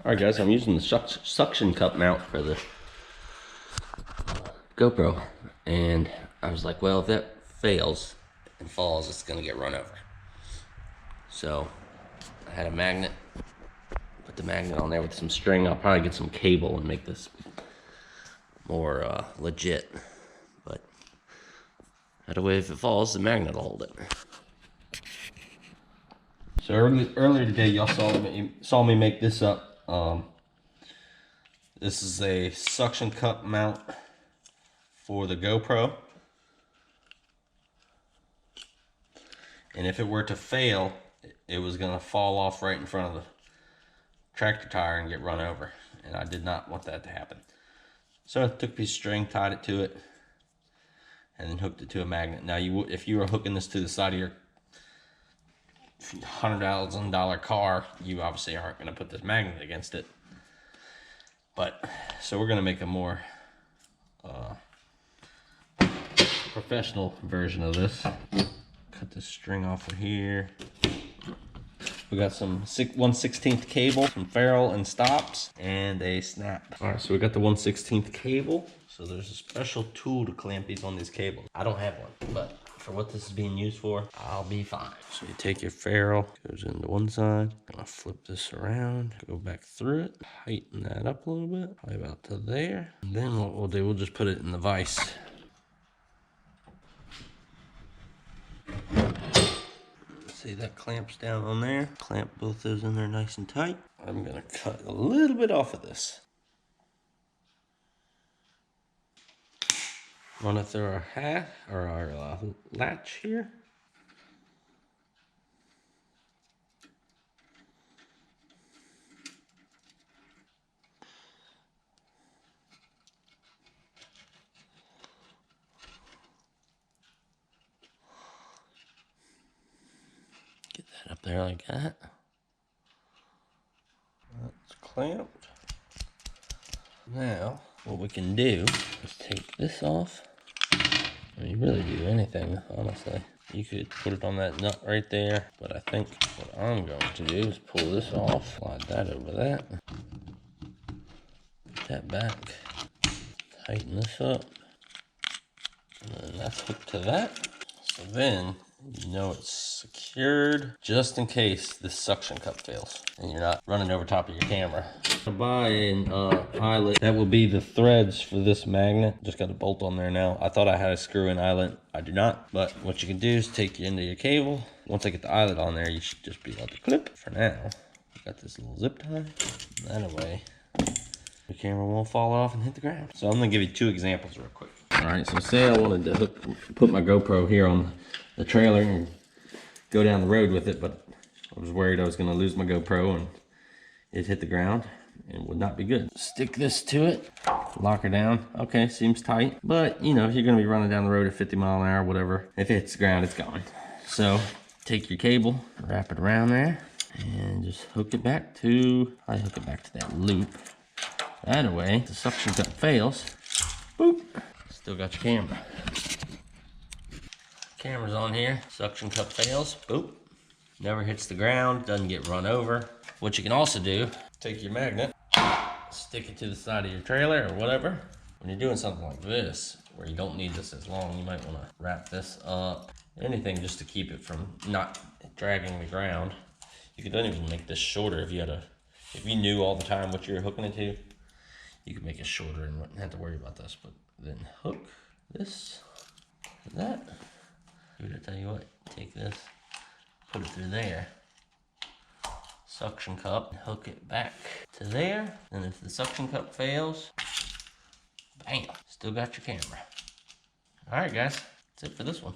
Alright guys, I'm using the suction cup mount for the GoPro, and I was like, well, if that fails and falls, it's gonna get run over. So I had a magnet, put the magnet on there with some string. I'll probably get some cable and make this more legit, but that way if it falls, the magnet will hold it. So earlier today, y'all saw me make this up. This is a suction cup mount for the GoPro, and if it were to fail, it was gonna fall off right in front of the tractor tire and get run over, and I did not want that to happen. So I took a piece of string, tied it to it, and then hooked it to a magnet. Now, if you were hooking this to the side of your $100,000 car, you obviously aren't going to put this magnet against it. But so we're going to make a more professional version of this. Cut this string off of here. We got some 1/16 cable, some ferrule and stops, and a snap. All right, so we got the 1/16 cable. So there's a special tool to clamp these on these cables. I don't have one, but for what this is being used for, I'll be fine. So you take your ferrule, goes into one side. I'm gonna flip this around, go back through it, tighten that up a little bit, probably about to there. And then what we'll do, we'll just put it in the vise. See, that clamps down on there. Clamp both those in there nice and tight. I'm gonna cut a little bit off of this. Run it through our latch here. Get that up there like that. That's clamped. Now, what we can do is take this off. I mean, you really do anything, honestly. You could put it on that nut right there, but I think what I'm going to do is pull this off, slide that over that, put that back, tighten this up, and then that's hooked to that. So then, you know it's secured, just in case this suction cup fails and you're not running over top of your camera. To buy an eyelet that will be the threads for this magnet. Just got a bolt on there now. I thought I had a screw-in eyelet. I do not. But what you can do is take your end of your cable. Once I get the eyelet on there, you should just be able to clip. For now, I've got this little zip tie. That way, the camera won't fall off and hit the ground. So I'm gonna give you two examples real quick. All right, so say I wanted to put my GoPro here on the trailer and go down the road with it, but I was worried I was gonna lose my GoPro and it hit the ground. It would not be good. Stick this to it, lock her down. Okay, seems tight, but you know, if you're gonna be running down the road at 50 miles an hour, whatever, if it hits the ground, it's gone. So take your cable, wrap it around there, and just hook it back to, I hook it back to that loop. That way, if the suction cup fails, boop, still got your camera. Camera's on here, suction cup fails, boop, never hits the ground, doesn't get run over. What you can also do, take your magnet, stick it to the side of your trailer or whatever. When you're doing something like this, where you don't need this as long, you might want to wrap this up. Anything just to keep it from not dragging the ground. You could even make this shorter if you knew all the time what you were hooking it to. You could make it shorter and wouldn't have to worry about this. But then hook this to that. Dude, I tell you what, take this, put it through there. Suction cup, hook it back to there, and if the suction cup fails, bam, still got your camera. All right, guys, that's it for this one.